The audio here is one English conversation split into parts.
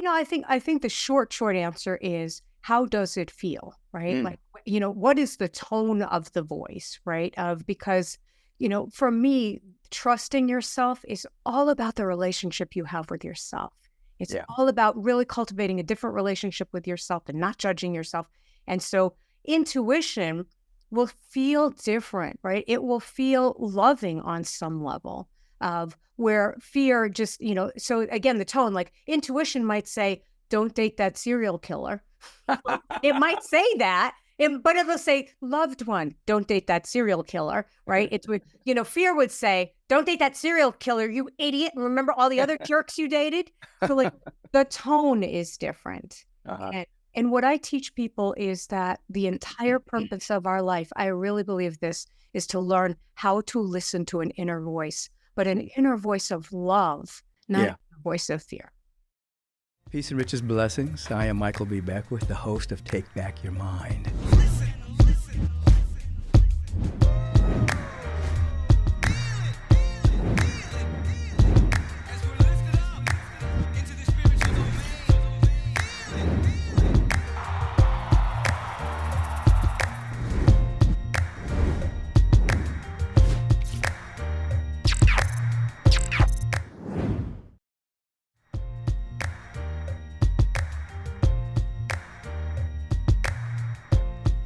I think the short answer is, how does it feel, right? Mm, Like, what is the tone of the voice, right? Because, for me, trusting yourself is all about the relationship you have with yourself. It's yeah. all about really cultivating a different relationship with yourself and not judging yourself. And so intuition will feel different, right? It will feel loving on some level of where fear just, so again, the tone, like intuition might say, don't date that serial killer. It might say that, but it'll say, loved one, don't date that serial killer, right? It would, fear would say, don't date that serial killer, you idiot. And remember all the other jerks you dated? So like the tone is different. Uh-huh. And what I teach people is that the entire purpose of our life, I really believe this, is to learn how to listen to an inner voice, but an inner voice of love, not Yeah. a voice of fear. Peace and riches blessings. I am Michael B. Beckwith, the host of Take Back Your Mind.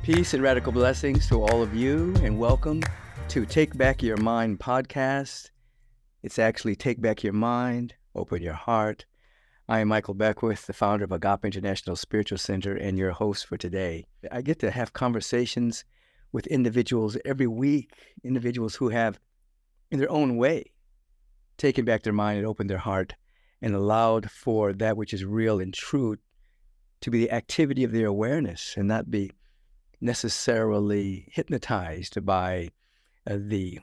Peace and radical blessings to all of you, and welcome to Take Back Your Mind podcast. It's actually Take Back Your Mind, Open Your Heart. I am Michael Beckwith, the founder of Agape International Spiritual Center, and your host for today. I get to have conversations with individuals every week, individuals who have, in their own way, taken back their mind and opened their heart and allowed for that which is real and true to be the activity of their awareness and not be necessarily hypnotized by the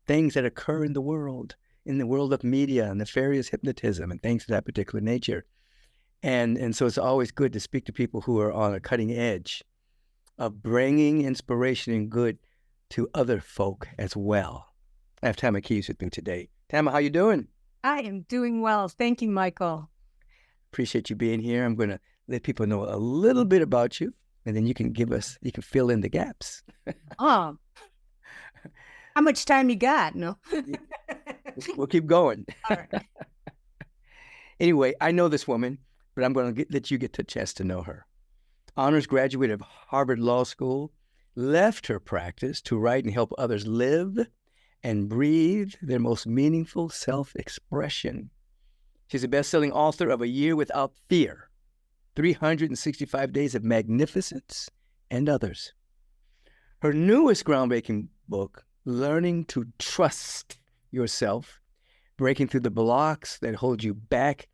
things that occur in the world of media and nefarious hypnotism and things of that particular nature. And so it's always good to speak to people who are on a cutting edge of bringing inspiration and good to other folk as well. I have Tama Kieves with me today. Tama, how you doing? I am doing well. Thank you, Michael. Appreciate you being here. I'm going to let people know a little bit about you, and then you can fill in the gaps. Oh, how much time you got? No. We'll keep going. All right. Anyway, I know this woman, but I'm going to let you get the chance to know her. Honors graduate of Harvard Law School, left her practice to write and help others live and breathe their most meaningful self-expression. She's a best-selling author of A Year Without Fear, 365 Days of Magnificence, and others. Her newest groundbreaking book, Learning to Trust Yourself, Breaking Through the Blocks That Hold You Back,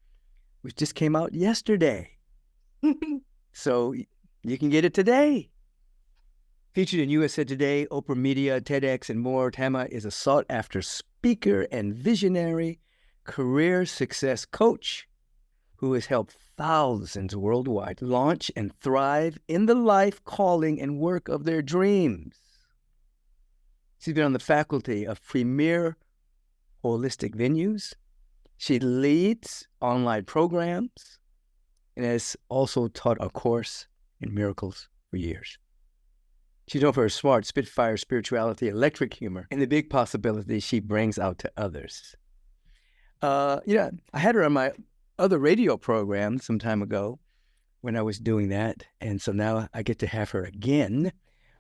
which just came out yesterday. So you can get it today. Featured in USA Today, Oprah Media, TEDx, and more, Tama is a sought-after speaker and visionary career success coach who has helped thousands worldwide launch and thrive in the life, calling, and work of their dreams. She's been on the faculty of premier holistic venues. She leads online programs and has also taught a course in miracles for years. She's known for her smart Spitfire spirituality, electric humor, and the big possibilities she brings out to others. I had her on my other radio program some time ago when I was doing that. And so now I get to have her again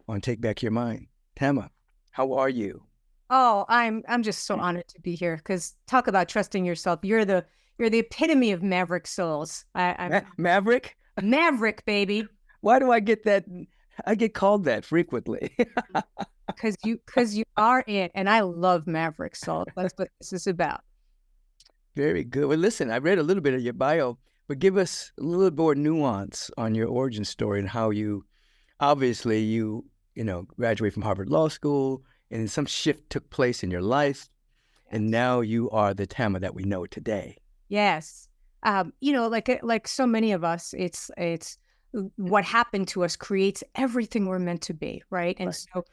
on Take Back Your Mind. Tama, how are you? Oh, I'm just so honored to be here, because talk about trusting yourself. You're the epitome of maverick souls. I'm Maverick? Maverick, baby. Why do I get that? I get called that frequently. Because you are it, and I love maverick souls. That's what this is about. Very good. Well, listen, I read a little bit of your bio, but give us a little more nuance on your origin story and how you, obviously, you graduate from Harvard Law School, and some shift took place in your life, and now you are the Tama that we know today. Yes. Like so many of us, it's what happened to us creates everything we're meant to be, right? And so,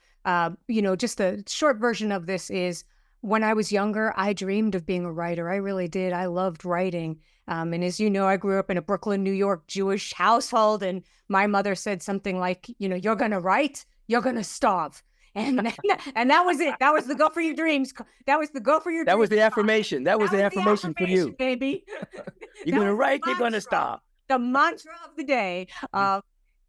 just the short version of this is, when I was younger, I dreamed of being a writer. I really did. I loved writing. And as you know, I grew up in a Brooklyn, New York Jewish household, and my mother said something like, you're going to write, you're going to starve. And and that was it. That was the go for your dreams. That was the go for your That dreams. was the affirmation. That was the affirmation for you. Baby. You're That going to was write, you're going to stop. the mantra of the day.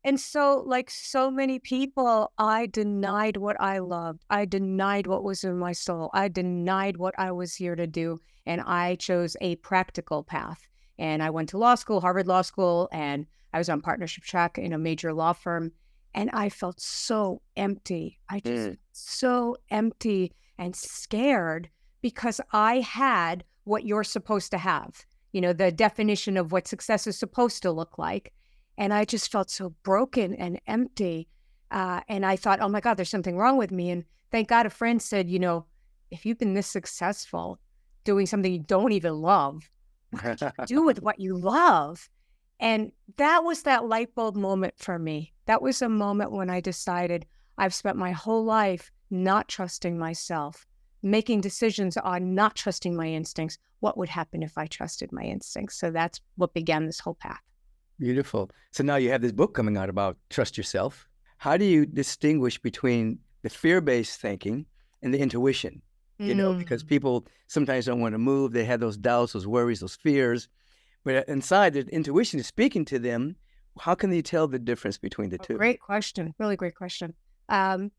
And so, like so many people, I denied what I loved. I denied what was in my soul. I denied what I was here to do. And I chose a practical path. And I went to law school, Harvard Law School, and I was on partnership track in a major law firm. And I felt so empty. I just felt so empty and scared because I had what you're supposed to have, the definition of what success is supposed to look like. And I just felt so broken and empty. And I thought, oh my God, there's something wrong with me. And thank God a friend said, if you've been this successful doing something you don't even love, what can you do with what you love? And that was that light bulb moment for me. That was a moment when I decided I've spent my whole life not trusting myself, making decisions on not trusting my instincts. What would happen if I trusted my instincts? So that's what began this whole path. Beautiful. So now you have this book coming out about trust yourself. How do you distinguish between the fear-based thinking and the intuition? Because people sometimes don't want to move. They have those doubts, those worries, those fears. But inside, the intuition is speaking to them. How can they tell the difference between the two? Great question. Really great question. I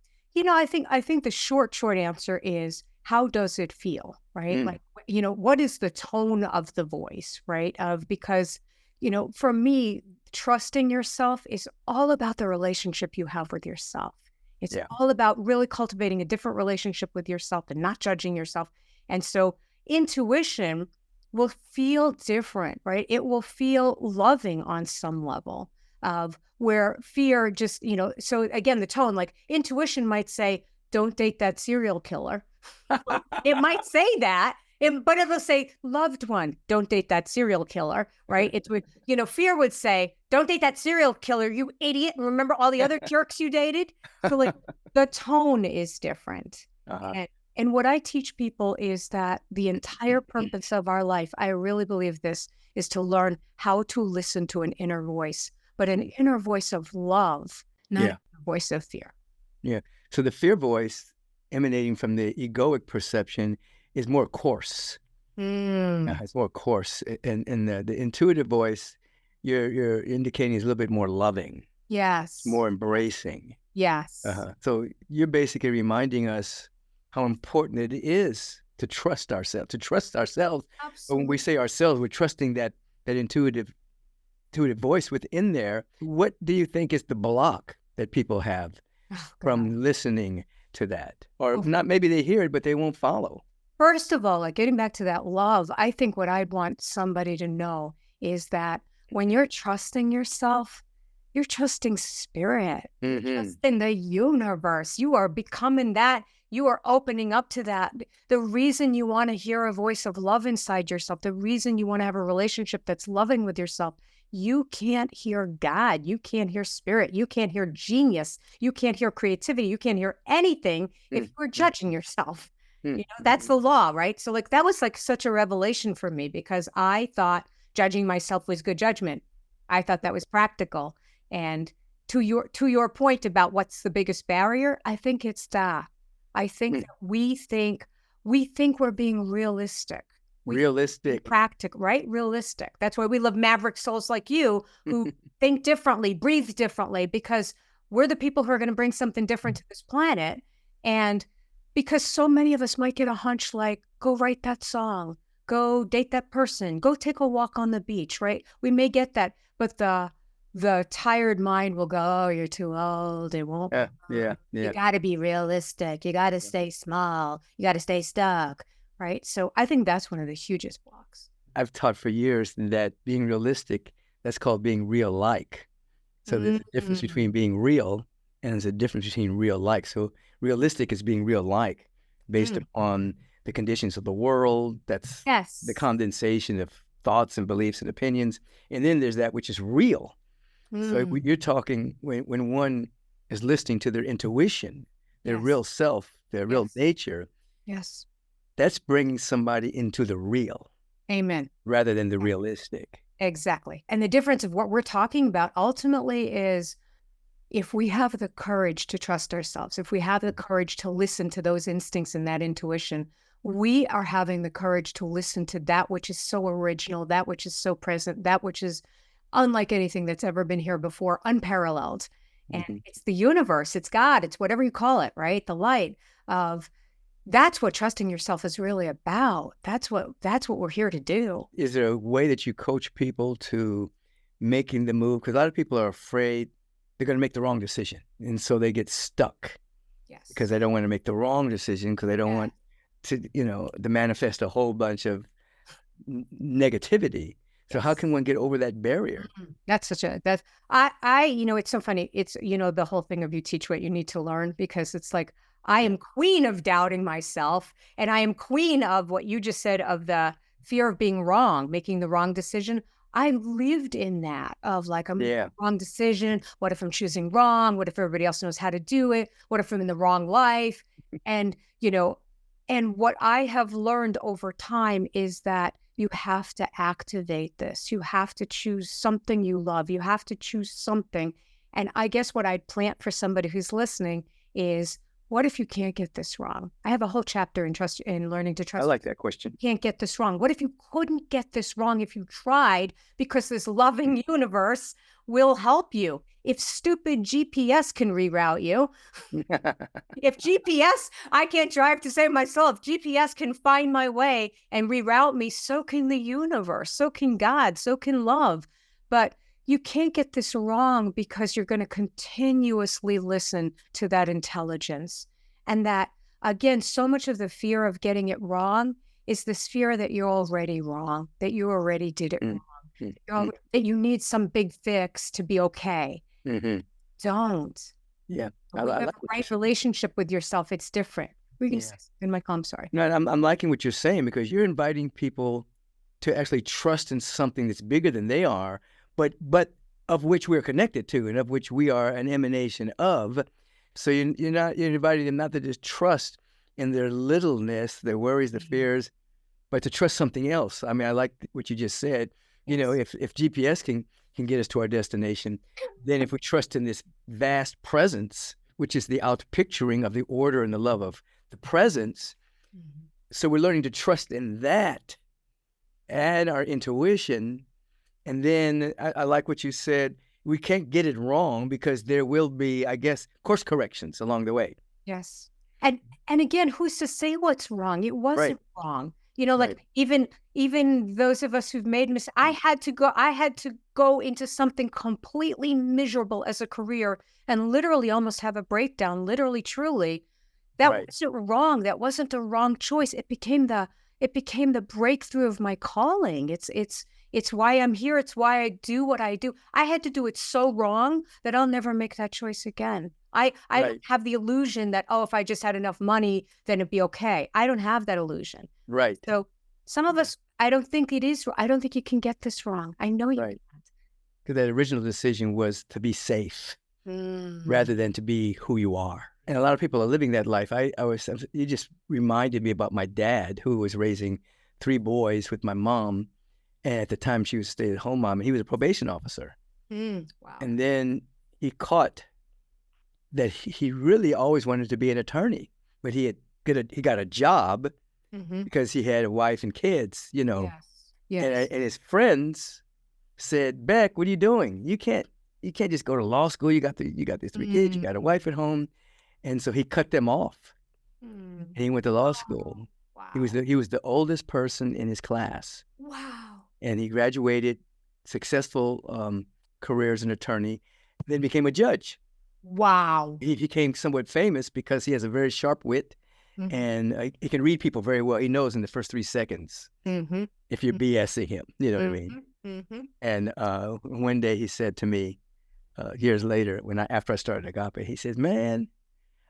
think the short answer is, how does it feel, right? Like, what is the tone of the voice, right? Because, for me, trusting yourself is all about the relationship you have with yourself. It's all about really cultivating a different relationship with yourself and not judging yourself. And so intuition will feel different, right? It will feel loving on some level, of where fear just, so again, the tone, like intuition might say, don't date that serial killer. It might say that, but it'll say, loved one, don't date that serial killer, right? It's with, fear would say, don't date that serial killer, you idiot. And remember all the other jerks you dated? So like the tone is different. And what I teach people is that the entire purpose of our life, I really believe this, is to learn how to listen to an inner voice, but an inner voice of love, not a voice of fear. Yeah. So the fear voice emanating from the egoic perception is more coarse. It's more coarse. And the intuitive voice, you're indicating, is a little bit more loving. Yes. More embracing. Yes. So you're basically reminding us how important it is to trust ourselves. Absolutely. But when we say ourselves, we're trusting that intuitive voice within there. What do you think is the block that people have from listening to that? Or not, maybe they hear it, but they won't follow. First of all, like getting back to that love, I think what I'd want somebody to know is that when you're trusting yourself, you're trusting spirit, you're trusting the universe. You are becoming that. You are opening up to that. The reason you want to hear a voice of love inside yourself, the reason you want to have a relationship that's loving with yourself, you can't hear God. You can't hear spirit. You can't hear genius. You can't hear creativity. You can't hear anything if you're judging yourself. That's the law, right? So like that was like such a revelation for me, because I thought judging myself was good judgment. I thought that was practical. And to your point about what's the biggest barrier, I think it's that. I think that we think we're being realistic. Practical, right? Realistic. That's why we love maverick souls like you who think differently, breathe differently, because we're the people who are going to bring something different to this planet. And because so many of us might get a hunch like, go write that song, go date that person, go take a walk on the beach, right? We may get that, but the tired mind will go, oh, you're too old. It won't. Yeah. You got to be realistic. You got to stay small. You got to stay stuck, right? So I think that's one of the hugest blocks. I've taught for years that being realistic, that's called being real-like. So there's a difference between being real and there's a difference between real-like. So realistic is being real-like based upon the conditions of the world. That's the condensation of thoughts and beliefs and opinions. And then there's that which is real. So you're talking when one is listening to their intuition, their real self, their real nature. Yes. That's bringing somebody into the real. Amen. rather than the realistic. Exactly. And the difference of what we're talking about ultimately is if we have the courage to trust ourselves, if we have the courage to listen to those instincts and that intuition, we are having the courage to listen to that which is so original, that which is so present, that which is unlike anything that's ever been here before, unparalleled. And Mhm. it's the universe, it's God, it's whatever you call it, right? The light of that's what trusting yourself is really about. That's what we're here to do. Is there a way that you coach people to making the move? Because a lot of people are afraid they're going to make the wrong decision. And so they get stuck because Yes. they don't want to make the wrong decision because they don't Yeah. want to manifest a whole bunch of negativity. So how Yes. can one get over that barrier? That's such a that's it's so funny. It's the whole thing of you teach what you need to learn because it's like I Yeah. am queen of doubting myself and I am queen of what you just said of the fear of being wrong, making the wrong decision. I lived in that of like I'm making Yeah. the wrong decision. What if I'm choosing wrong? What if everybody else knows how to do it? What if I'm in the wrong life? And and what I have learned over time is that you have to activate this. You have to choose something you love. You have to choose something. And I guess what I'd plant for somebody who's listening is what if you can't get this wrong? I have a whole chapter in trust in learning to I trust. like that question. You can't get this wrong. What if you couldn't get this wrong if you tried because this loving universe will help you? If stupid GPS can reroute you, if GPS, I can't drive to save my soul. If GPS can find my way and reroute me, so can the universe, so can God, so can love. But you can't get this wrong because you're going to continuously listen to that intelligence. And that, again, so much of the fear of getting it wrong is this fear that you're already wrong, that you already did it Mm, wrong, mm, mm, that you need some big fix to be okay. mhm. Don't. Yeah, When I you have like the what you right said. relationship with yourself, it's different. We're gonna Yeah. say something, Michael, I'm sorry. No, I'm liking what you're saying because you're inviting people to actually trust in something that's bigger than they are, but of which we're connected to and of which we are an emanation of. So you're inviting them not to just trust in their littleness, their worries, their Mhm. fears, but to trust something else. I mean, I like what you just said. Yes. If GPS can get us to our destination, then if we trust in this vast presence, which is the outpicturing of the order and the love of the presence, Mhm. so we're learning to trust in that and our intuition. And then I like what you said. We can't get it wrong because there will be, I guess, course corrections along the way. Yes. And again, who's to say what's wrong? It Right. wasn't wrong. Right. Like even those of us who've made mistakes, I had to go into something completely miserable as a career and literally almost have a breakdown, literally, truly. That Right. wasn't wrong. That wasn't a wrong choice. It became the breakthrough of my calling. It's why I'm here. It's why I do what I do. I had to do it so wrong that I'll never make that choice again. I don't Right. have the illusion that, oh, if I just had enough money, then it'd be okay. I don't have that illusion. Right. So some of Yeah. us, I don't think you can get this wrong. I know you Right. Because that original decision was to be safe can't. rather than to be who you are. And a lot of people are living that life. You just reminded me about my dad who was raising three boys with my mom. And at the time she was a stay-at-home mom, and he was a probation officer. Wow. And then he caught that he really always wanted to be an attorney, but he got a job Hmm. because he had a wife and kids, Yes. and, Yes. and his friends said, Beck, what are you doing? You can't just go to law school. You got these three kids, you Mm. got a wife at home. And so he cut them off Mm. and he went to law Oh, school. wow. He was the oldest person in his class, Wow. and he graduated, successful career as an attorney, then became a judge. Wow. He became somewhat famous because he has a very sharp wit Mm-hmm. and he can read people very well. He knows in the first 3 seconds Mm-hmm. if you're BSing him. You know what I mean? Mm-hmm. Mm-hmm. And one day he said to me, years later, after I started Agape, he says, "Man,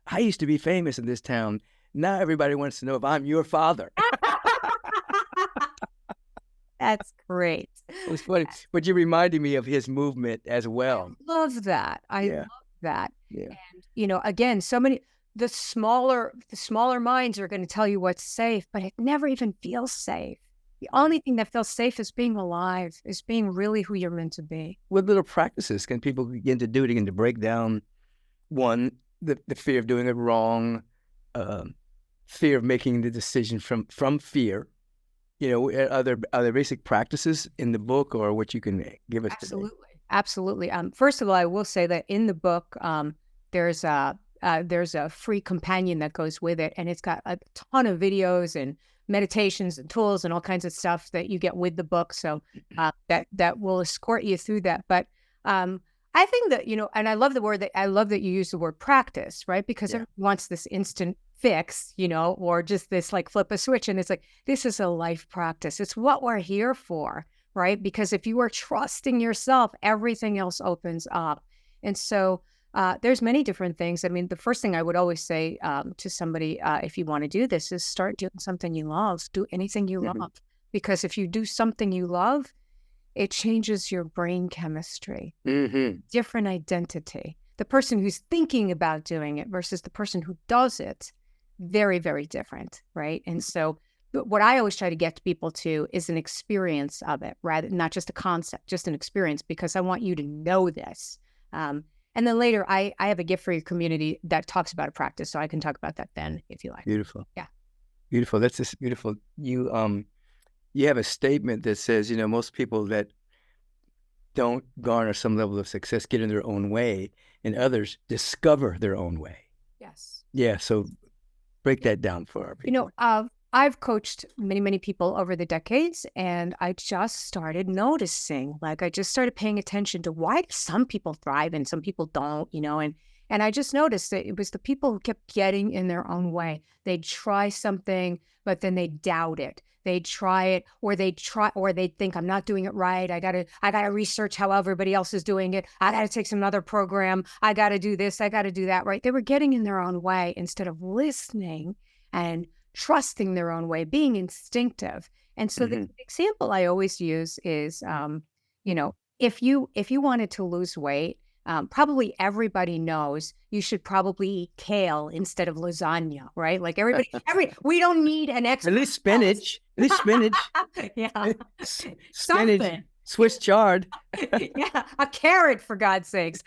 I used to be famous in this town. Now everybody wants to know if I'm your father." That's great. It was funny, but you reminded me of his movement as well. Love that. I Yeah, love that. yeah, And again, the smaller minds are going to tell you what's safe, but it never even feels safe. The only thing that feels safe is being alive, is being really who you're meant to be. What little practices can people begin to do to begin to break down, one, the fear of doing it wrong, fear of making the decision from fear? Are there basic practices in the book or what you can give us today? Absolutely. First of all, I will say that in the book, there's a free companion that goes with it, and it's got a ton of videos and meditations and tools and all kinds of stuff that you get with the book. So that will escort you through that. But I think that, and I love that you use the word practice, right? Because everyone wants this instant fix, or just this like flip a switch. And it's like, this is a life practice. It's what we're here for, right? Because if you are trusting yourself, everything else opens up. And so there's many different things. I mean, the first thing I would always say to somebody, if you want to do this, is start doing something you love. Do anything you love. Because if you do something you love, it changes your brain chemistry. Different identity. The person who's thinking about doing it versus the person who does it, very, very different, right? And so what I always try to get people to is an experience of it, rather not just a concept, just an experience, because I want you to know this. And then later, I have a gift for your community that talks about a practice, so I can talk about that then if you like. Beautiful. Yeah. Beautiful. That's just beautiful. You have a statement that says, most people that don't garner some level of success get in their own way, and others discover their own way. Yes. Yeah. So break that down for our people. I've coached many, many people over the decades, and I just started noticing, I just started paying attention to why do some people thrive and some people don't, and I just noticed that it was the people who kept getting in their own way. They'd try something, but then they doubt it. They'd try it, or they'd think, I'm not doing it right. I gotta research how everybody else is doing it. I gotta take some other program. I gotta do this. I gotta do that, right? They were getting in their own way instead of listening and trusting their own way, being instinctive. And so the example I always use is, if you wanted to lose weight, probably everybody knows you should probably eat kale instead of lasagna, right? Like we don't need an expert. At least spinach. At least spinach. Yeah. Spinach. Something. Swiss chard. Yeah, a carrot, for God's sakes.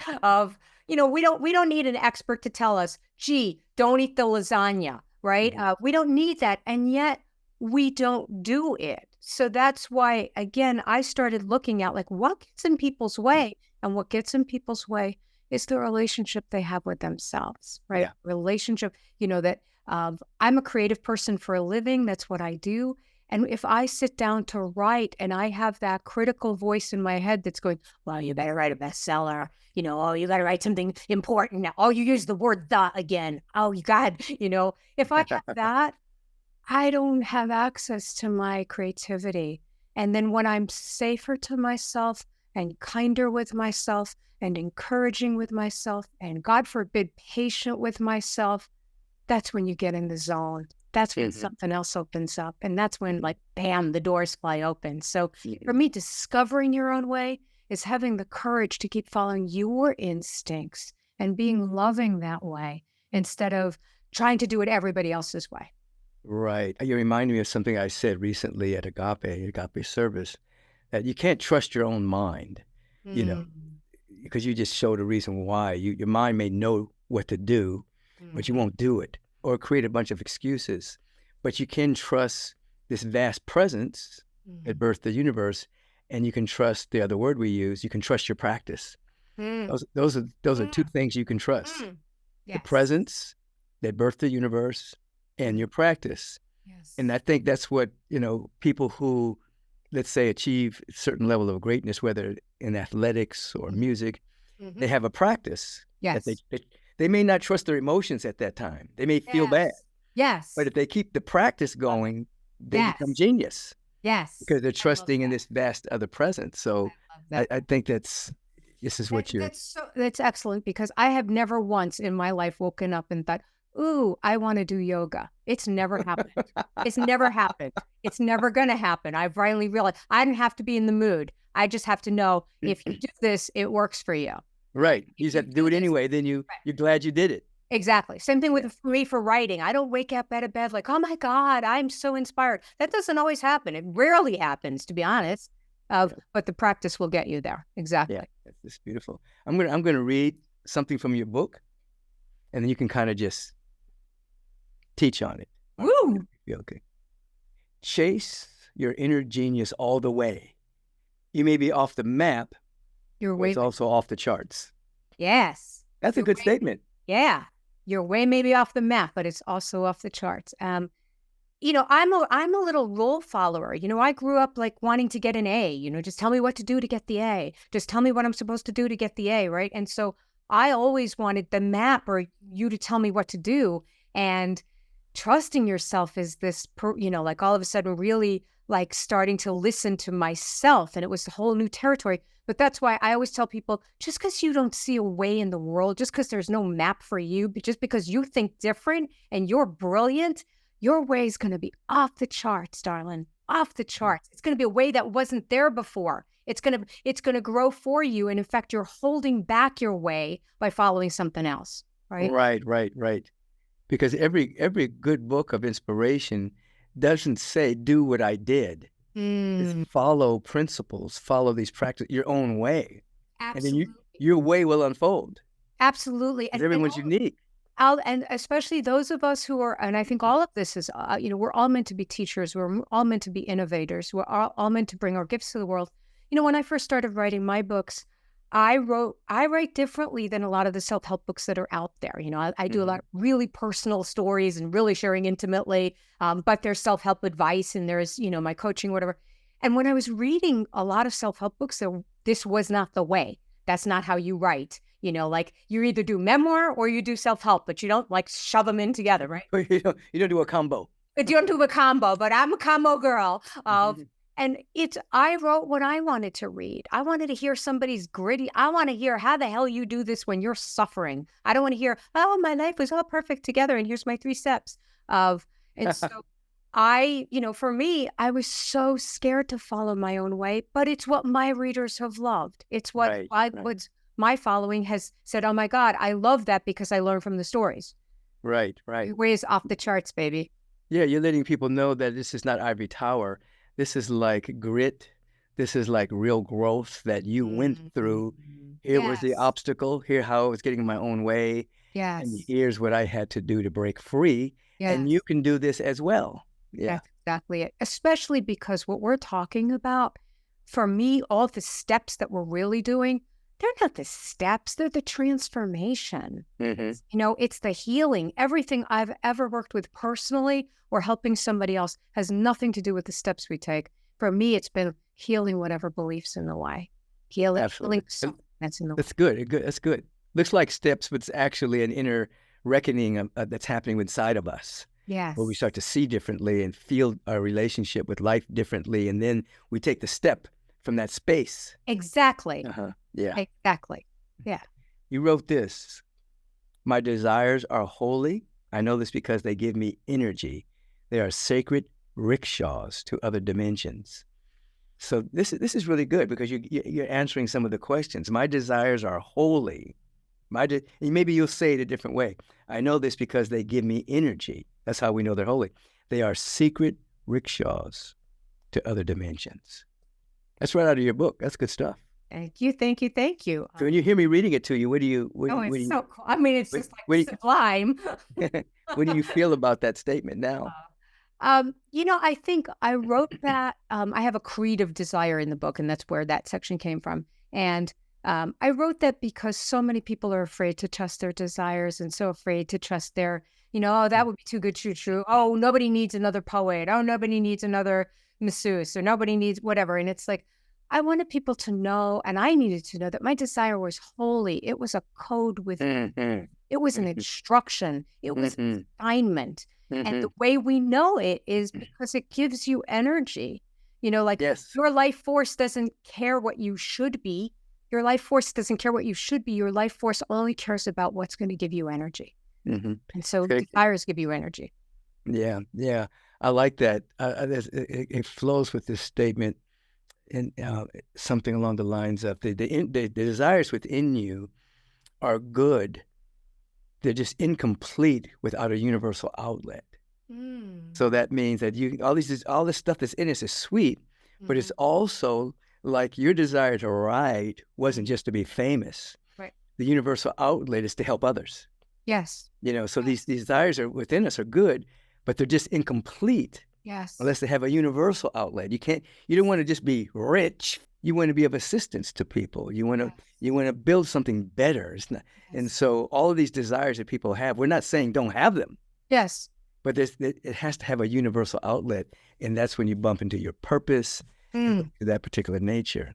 We don't need an expert to tell us, gee, don't eat the lasagna, right? We don't need that, and yet we don't do it. So that's why, again, I started looking at what gets in people's way, and what gets in people's way is the relationship they have with themselves, right? Yeah. Relationship, that I'm a creative person for a living. That's what I do. And if I sit down to write and I have that critical voice in my head that's going, well, you better write a bestseller, oh, you got to write something important now. Oh, you use the word "the" again. Oh, you got, if I have that, I don't have access to my creativity. And then when I'm safer to myself and kinder with myself and encouraging with myself and, God forbid, patient with myself, that's when you get in the zone. That's when something else opens up. And that's when, bam, the doors fly open. So for me, discovering your own way is having the courage to keep following your instincts and being loving that way instead of trying to do it everybody else's way. Right. You remind me of something I said recently at Agape Service, that you can't trust your own mind, because you just showed a reason why. Your mind may know what to do, but you won't do it, or create a bunch of excuses. But you can trust this vast presence that birthed the universe, and you can trust the other word we use. You can trust your practice. Those are two things you can trust: the presence that birthed the universe and your practice. Yes. And I think that's what people who, let's say, achieve a certain level of greatness, whether in athletics or music, they have a practice. Yes. That they may not trust their emotions at that time. They may feel bad. Yes. But if they keep the practice going, they become genius. Yes. Because they're trusting in this vast other presence. So I think this is what you're... That's excellent, because I have never once in my life woken up and thought, ooh, I want to do yoga. It's never happened. It's never happened. It's never going to happen. I finally realized I didn't have to be in the mood. I just have to know if you do this, it works for you. Right. You just have to do it anyway. Then you're glad you did it. Exactly. Same thing Yeah. with for me for writing. I don't wake up out of bed like, oh my God, I'm so inspired. That doesn't always happen. It rarely happens, to be honest. Yeah. But the practice will get you there. Yeah. Exactly. That's beautiful. I'm gonna read something from your book, and then you can kind of just teach on it. All right. Woo! Yeah, okay. Chase your inner genius all the way. You may be off the map, You're but it's way, also off the charts. yes. That's a You're good way, statement. yeah. You're way maybe off the map, but it's also off the charts. I'm a little rule follower. I grew up like wanting to get an A, just tell me what to do to get the A. Just tell me what I'm supposed to do to get the A, right? And so I always wanted the map or you to tell me what to do. And trusting yourself is this, like all of a sudden really like starting to listen to myself. And it was a whole new territory. But that's why I always tell people just because you don't see a way in the world, just because there's no map for you, but just because you think different and you're brilliant, your way is going to be off the charts, darling, off the charts. It's going to be a way that wasn't there before. It's going to grow for you. And in fact, you're holding back your way by following something else, right? Right. Because every good book of inspiration doesn't say do what I did. It's Mm, follow principles, follow these practices your own way, and then absolutely. your way will unfold. Absolutely. Because everyone's unique. And especially those of us who are, and I think all of this is, we're all meant to be teachers. We're all meant to be innovators. We're all meant to bring our gifts to the world. When I first started writing my books, I write differently than a lot of the self-help books that are out there. I do a lot of really personal stories and really sharing intimately, but there's self-help advice and there's, my coaching, whatever. And when I was reading a lot of self-help books, this was not the way. That's not how you write. Like you either do memoir or you do self-help, but you don't like shove them in together, right? You don't do a combo. But you don't do a combo, but I'm a combo girl. And I wrote what I wanted to read. I wanted to hear somebody's gritty. I want to hear how the hell you do this when you're suffering. I don't want to hear, oh, my life was all perfect together. And here's my 3 steps and so for me, I was so scared to follow my own way, but it's what my readers have loved. It's what what's my following has said, oh my God, I love that because I learned from the stories. Right. Your way is off the charts, baby. Yeah, you're letting people know that this is not ivory tower. This is like grit. This is like real growth that you went through. Here was the Yes. obstacle. Here how I was getting my own way. And Yes. here's what I had to do to break free. And Yes. you can do this as well. Yeah. That's exactly it. Especially because what we're talking about, for me, all the steps that we're really doing, they're not the steps, they're the transformation. It's the healing. Everything I've ever worked with personally or helping somebody else has nothing to do with the steps we take. For me, it's been healing whatever beliefs in the way. Healing Absolutely. something that's in the way. That's good. That's good. Looks like steps, but it's actually an inner reckoning that's happening inside of us. Yes. Where we start to see differently and feel our relationship with life differently. And then we take the step from that space. Exactly. Yeah. Exactly. Yeah. You wrote this. My desires are holy. I know this because they give me energy. They are sacred rickshaws to other dimensions. So this is really good because you're answering some of the questions. My desires are holy. Maybe you'll say it a different way. I know this because they give me energy. That's how we know they're holy. They are secret rickshaws to other dimensions. That's right out of your book. That's good stuff. Thank you. Thank you. Thank you. So when you hear me reading it to you, what do you? It's so cool. I mean, it's just like sublime. What do you feel about that statement now? I think I wrote that. I have a creed of desire in the book, and that's where that section came from. And I wrote that because so many people are afraid to trust their desires and so afraid to trust their, oh, that would be too good to be true. Oh, nobody needs another poet. Oh, nobody needs another masseuse, or nobody needs whatever. And it's like, I wanted people to know, and I needed to know that my desire was holy. It was a code within. It was an instruction. It was an assignment. And the way we know it is because it gives you energy. Your life force doesn't care what you should be. Your life force doesn't care what you should be. Your life force only cares about what's going to give you energy. And so desires give you energy. Yeah. I like that. It flows with this statement and something along the lines of the desires within you are good. they're just incomplete without a universal outlet. So that means that all this stuff that's in us is sweet, but it's also like your desire to write wasn't just to be famous. Right. The universal outlet is to help others. Yes. So these desires are within us are good, but they're just incomplete Yes. unless they have a universal outlet. You don't want to just be rich. You want to be of assistance to people. You want to build something better. It's not, and so all of these desires that people have, we're not saying don't have them. Yes. But it has to have a universal outlet, and that's when you bump into your purpose, to that particular nature.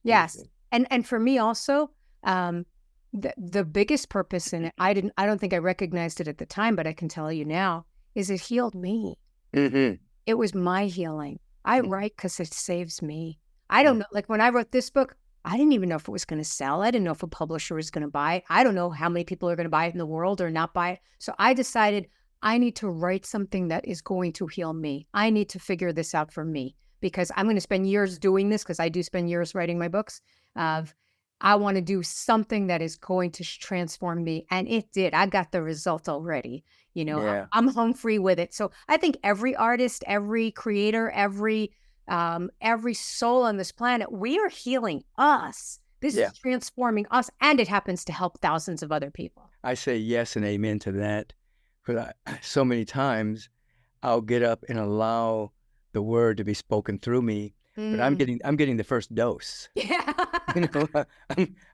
Yes, and for me also, the biggest purpose in it, I don't think I recognized it at the time, but I can tell you now, is it healed me. It was my healing. I write because it saves me. I don't know, like when I wrote this book, I didn't even know if it was going to sell. I didn't know if a publisher was going to buy it. I don't know how many people are going to buy it in the world or not buy it. So I decided I need to write something that is going to heal me. I need to figure this out for me because I'm going to spend years doing this because I do spend years writing my books. I want to do something that is going to transform me. And it did. I got the result already. I'm home free with it. So I think every artist, every creator, every soul on this planet, we are healing us. This is transforming us, and it happens to help thousands of other people. I say yes and amen to that. Because so many times I'll get up and allow the word to be spoken through me, but I'm getting the first dose. Yeah.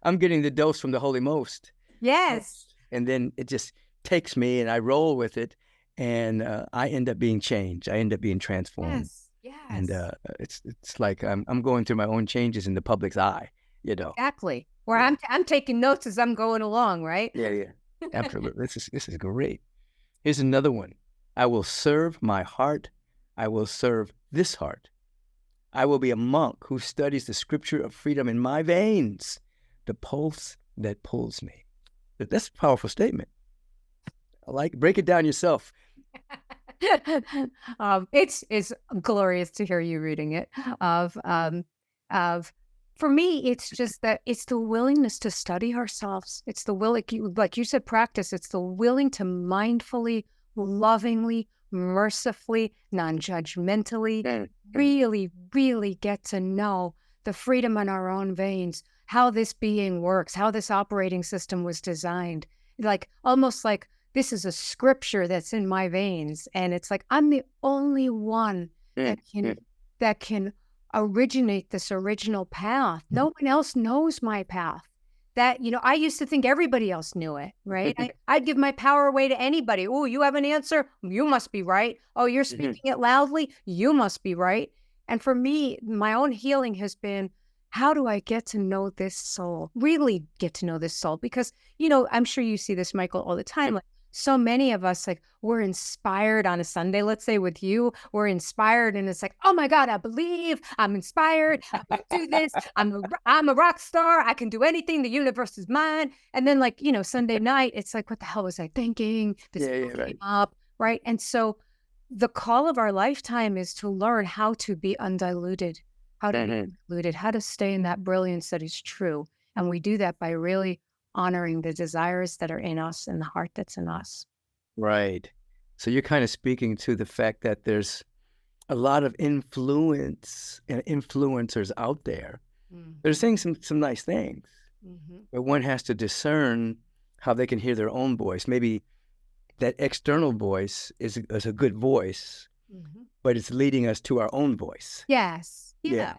I'm getting the dose from the Holy Most. Yes. And then it just takes me and I roll with it, and I end up being changed. I end up being transformed. Yes. And it's like I'm going through my own changes in the public's eye. Exactly. Where I'm taking notes as I'm going along, right? Yeah. Absolutely. This is great. Here's another one. I will serve my heart. I will serve this heart. I will be a monk who studies the scripture of freedom in my veins, the pulse that pulls me. That's a powerful statement. Break it down yourself. It's glorious to hear you reading it. For me, it's just that it's the willingness to study ourselves. It's the will, like you said, practice. It's the willing to mindfully, lovingly, mercifully, non-judgmentally, really, really get to know the freedom in our own veins, how this being works, how this operating system was designed. Almost like this is a scripture that's in my veins. And it's like, I'm the only one that can originate this original path. No one else knows my path. That, I used to think everybody else knew it, right? I'd give my power away to anybody. Oh, you have an answer? You must be right. Oh, you're speaking it loudly? You must be right. And for me, my own healing has been, how do I get to know this soul? Really get to know this soul? Because, I'm sure you see this, Michael, all the time. So many of us, we're inspired on a Sunday, let's say with you, we're inspired and it's like, oh my God, I believe, I'm inspired, I'm gonna do this, I'm a rock star, I can do anything, the universe is mine. And then Sunday night, it's like, what the hell was I thinking? This came up, right? And so the call of our lifetime is to learn how to be undiluted, how to stay in that brilliance that is true. And we do that by really honoring the desires that are in us and the heart that's in us. Right. So you're kind of speaking to the fact that there's a lot of influence and influencers out there. They're saying some nice things, but one has to discern how they can hear their own voice. Maybe that external voice is a good voice, but it's leading us to our own voice. Yes. Yeah.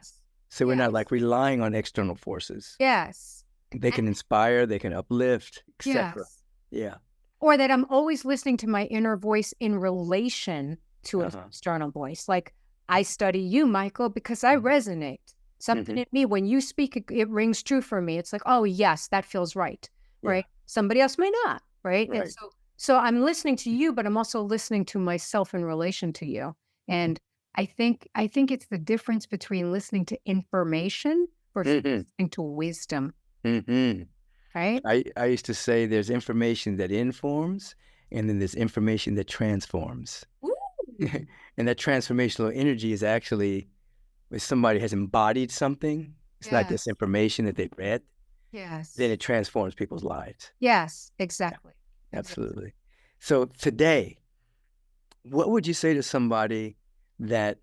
So we're not relying on external forces. Yes. They can inspire, they can uplift, etc. Yes. Yeah. Or that I'm always listening to my inner voice in relation to an external voice. Like, I study you, Michael, because I resonate. Something in me, when you speak, it rings true for me. It's like, oh, yes, that feels right, right? Somebody else may not, right? And so I'm listening to you, but I'm also listening to myself in relation to you. And I think it's the difference between listening to information versus listening to wisdom. Right? I used to say there's information that informs, and then there's information that transforms. And that transformational energy is actually when somebody has embodied something. It's not just information that they've read. Yes. Then it transforms people's lives. Yes, exactly. Absolutely. So today, what would you say to somebody that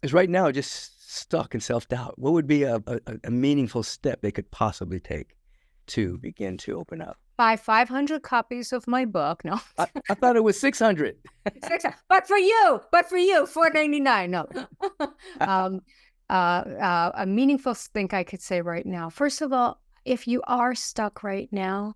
is right now just stuck in self-doubt? What would be a meaningful step they could possibly take to begin to open up? Buy 500 copies of my book. No, I thought it was 600. but for you, $4.99. No, a meaningful thing I could say right now. First of all, if you are stuck right now,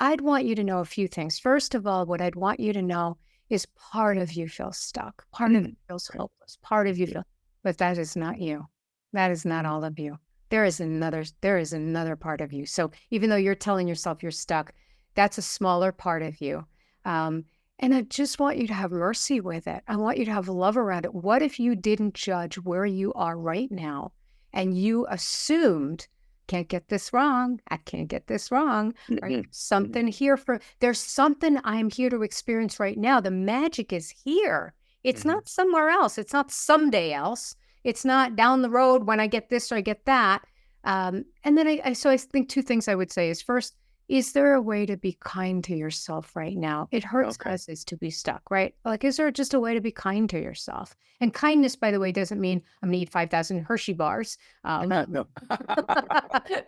I'd want you to know a few things. First of all, what I'd want you to know is part of you feels stuck. Part of you feels hopeless. Part of you feels, but that is not you. That is not all of you. There is another part of you. So even though you're telling yourself you're stuck, that's a smaller part of you. And I just want you to have mercy with it. I want you to have love around it. What if you didn't judge where you are right now and you assumed, can't get this wrong. I can't get this wrong. Right? Something here there's something I'm here to experience right now. The magic is here. It's not somewhere else. It's not someday else. It's not down the road when I get this or I get that. And then I think two things I would say is first, is there a way to be kind to yourself right now? It hurts us is to be stuck, right? Like, is there just a way to be kind to yourself? And kindness, by the way, doesn't mean I'm going to eat 5,000 Hershey bars. No.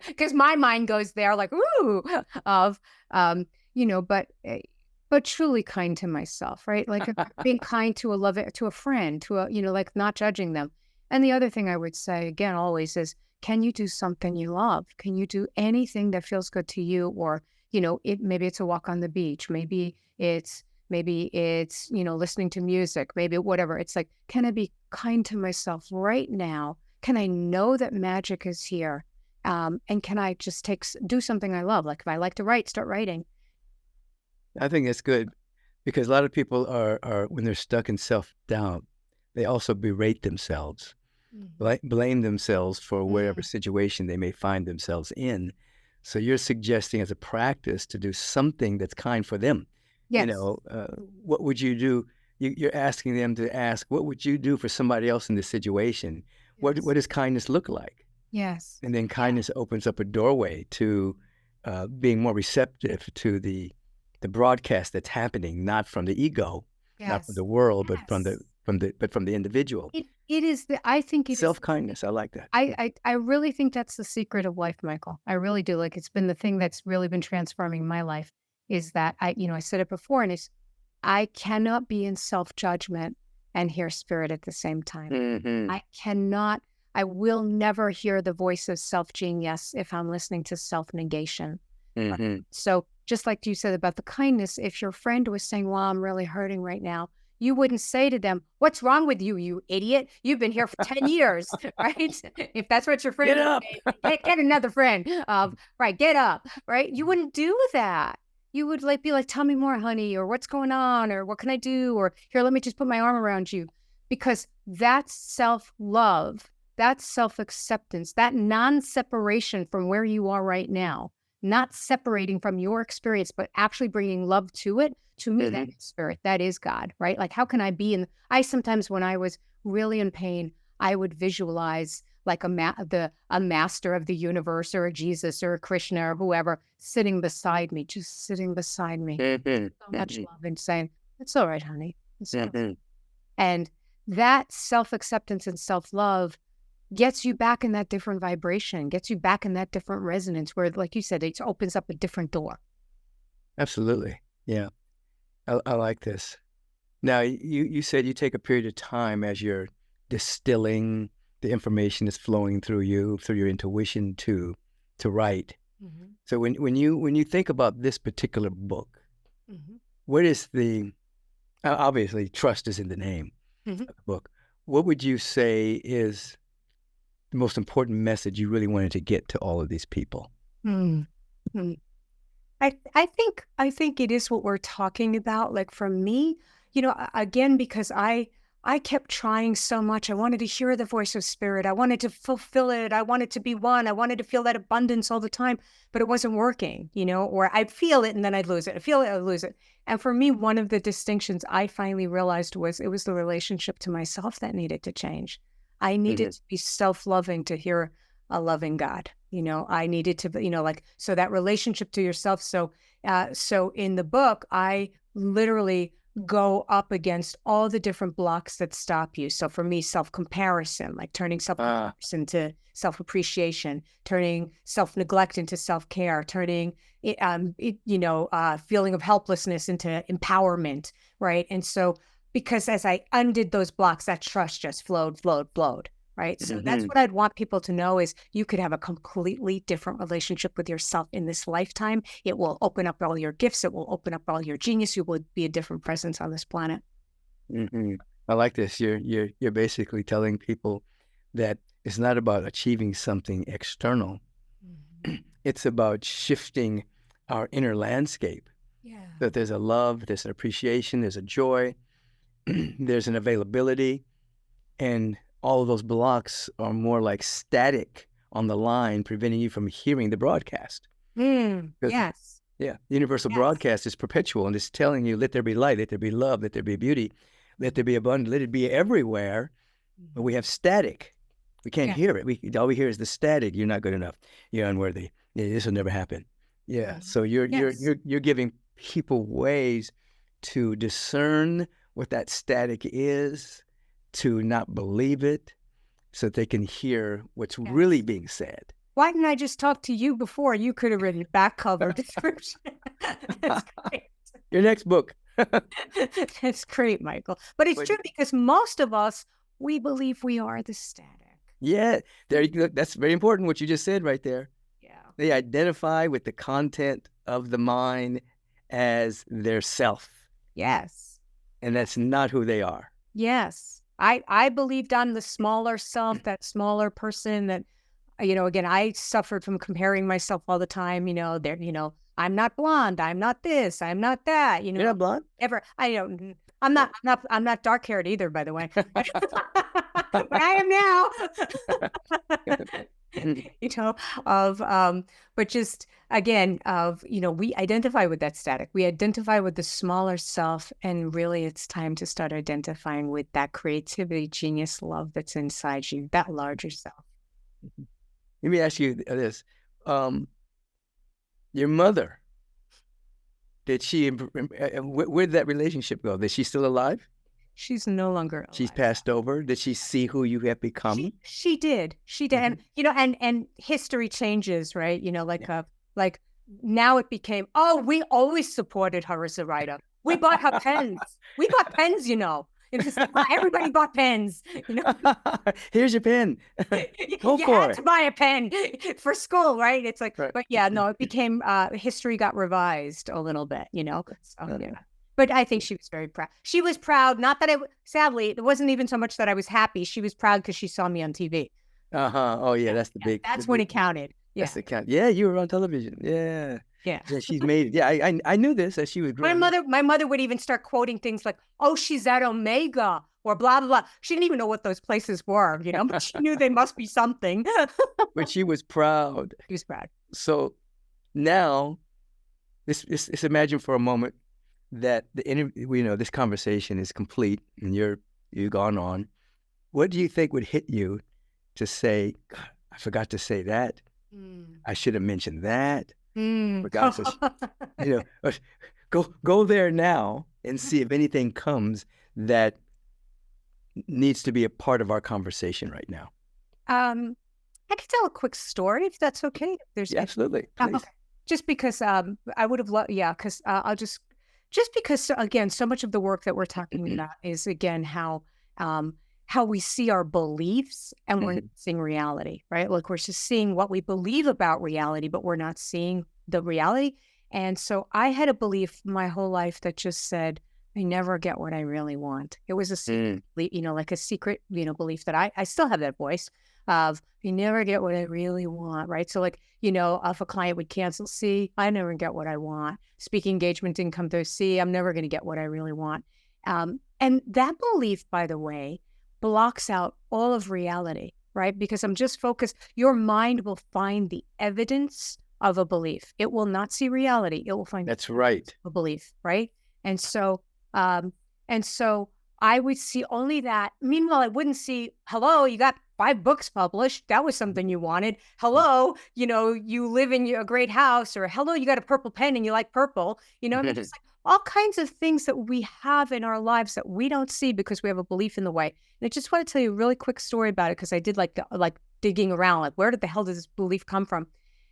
Because my mind goes there like, ooh, but truly kind to myself, right? Like being kind to a friend, like not judging them. And the other thing I would say, again, always is, can you do something you love? Can you do anything that feels good to you? Or, maybe it's a walk on the beach. Maybe it's, listening to music, maybe whatever. It's like, can I be kind to myself right now? Can I know that magic is here? And can I just do something I love? Like if I like to write, start writing. I think that's good because a lot of people are when they're stuck in self-doubt, they also berate themselves, blame themselves for whatever situation they may find themselves in. So you're suggesting as a practice to do something that's kind for them. Yes. What would you do? You're asking them to ask, what would you do for somebody else in this situation? Yes. What does kindness look like? Yes. And then kindness opens up a doorway to being more receptive to the broadcast that's happening, not from the ego, not from the world, but from the individual. It is I think it self-kindness. I like that. I really think that's the secret of life, Michael. I really do. Like it's been the thing that's really been transforming my life is that I said it before, and I cannot be in self-judgment and hear spirit at the same time. I will never hear the voice of self-genius if I'm listening to self-negation. So just like you said about the kindness, if your friend was saying, well, I'm really hurting right now, you wouldn't say to them, what's wrong with you, you idiot? You've been here for 10 years, right? If that's what your friend get up, get another friend, right? Get up, right? You wouldn't do that. You would be like, tell me more, honey, or what's going on, or what can I do? Or here, let me just put my arm around you. Because that's self-love, that's self-acceptance, that non-separation from where you are right now, not separating from your experience, but actually bringing love to it. To me, that is spirit. That is God, right? Like, how can I be I sometimes, when I was really in pain, I would visualize like a master of the universe or a Jesus or a Krishna or whoever sitting beside me, just sitting beside me. So much love and saying, it's all right, honey. It's okay. And that self-acceptance and self-love gets you back in that different vibration, gets you back in that different resonance where, like you said, it opens up a different door. Absolutely. Yeah. I like this. Now, you said you take a period of time as you're distilling the information that's flowing through you, through your intuition to write. So when you think about this particular book, what is obviously trust is in the name of the book. What would you say is the most important message you really wanted to get to all of these people? I think it is what we're talking about. Like for me, again, because I kept trying so much. I wanted to hear the voice of spirit. I wanted to fulfill it. I wanted to be one. I wanted to feel that abundance all the time, but it wasn't working, or I'd feel it and then I'd lose it. I'd feel it, I'd lose it. And for me, one of the distinctions I finally realized was it was the relationship to myself that needed to change. I needed to be self-loving to hear a loving God. I needed to, like, so that relationship to yourself. So in the book, I literally go up against all the different blocks that stop you. So for me, self-comparison, like turning self-comparison to self-appreciation, turning self-neglect into self-care, turning feeling of helplessness into empowerment, right? And so because as I undid those blocks, that trust just flowed. Right. So that's what I'd want people to know is you could have a completely different relationship with yourself in this lifetime. It will open up all your gifts. It will open up all your genius. You will be a different presence on this planet. I like this. You're basically telling people that it's not about achieving something external. It's about shifting our inner landscape. Yeah. That there's a love, there's an appreciation, there's a joy, there's an availability, and all of those blocks are more like static on the line, preventing you from hearing the broadcast. Yes. Yeah. The universal broadcast is perpetual, and it's telling you, let there be light, let there be love, let there be beauty, let there be abundance, let it be everywhere. But we have static. We can't hear it. All we hear is the static. You're not good enough. You're unworthy. Yeah, this will never happen. Yeah. So you're giving people ways to discern what that static is, to not believe it, so that they can hear what's really being said. Why didn't I just talk to you before? You could have written back cover description. That's great. Your next book. That's great, Michael. But it's true because most of us, we believe we are the static. Yeah, that's very important what you just said right there. Yeah. They identify with the content of the mind as their self. Yes. And that's not who they are. Yes. I believed I'm the smaller self, that smaller person that, again, I suffered from comparing myself all the time, I'm not blonde, I'm not this, I'm not that, You're not blonde? I'm not dark haired either, by the way. But I am now. But just again, we identify with that static. We identify with the smaller self, and really it's time to start identifying with that creativity, genius, love that's inside you, that larger self. Let me ask you this. Your mother, where did that relationship go? Is she still alive? She's no longer alive. She's passed over. Did she see who you have become? She did. And, and history changes, right? Like now it became, we always supported her as a writer. We bought her pens. We bought pens, everybody bought pens, Here's your pen. Go you for had it. to buy a pen for school, right? It's like, right. But yeah, no, it became, history got revised a little bit, so, yeah. But I think she was very proud. She was proud, not that sadly, it wasn't even so much that I was happy. She was proud because she saw me on TV. Oh yeah, that's the big. That's when it counted. Yeah. That's the count. Yeah, you were on television. Yeah. Yeah. She's made it. Yeah, I knew this as she was growing up. My mother would even start quoting things like, "Oh, she's at Omega," or blah blah blah. She didn't even know what those places were, but she knew they must be something. But she was proud. She was proud. So now, let's imagine for a moment that this conversation is complete and you've gone on. What do you think would hit you to say, God, I forgot to say that. I should have mentioned that. For God's sake, go there now and see if anything comes that needs to be a part of our conversation right now. I could tell a quick story if that's okay. Absolutely. Please. Okay. Just because I would have loved, because I'll just because again, so much of the work that we're talking about is again how we see our beliefs and we're not seeing reality, right? Like we're just seeing what we believe about reality, but we're not seeing the reality. And so I had a belief my whole life that just said, I never get what I really want. It was a secret, like a secret, belief that I still have that voice of, you never get what I really want, right? So like, if a client would cancel, I never get what I want. Speaking engagement didn't come through, I'm never going to get what I really want. And that belief, by the way, blocks out all of reality, right? Because I'm just focused. Your mind will find the evidence of a belief. It will not see reality. It will find that's right a belief, right? And so I would see only that. Meanwhile, I wouldn't see, hello, you got 5 books published. That was something you wanted. Hello, you live in a great house, or hello, you got a purple pen and you like purple. I mean, just like all kinds of things that we have in our lives that we don't see because we have a belief in the way. And I just want to tell you a really quick story about it because I did like digging around, like where did the hell does this belief come from?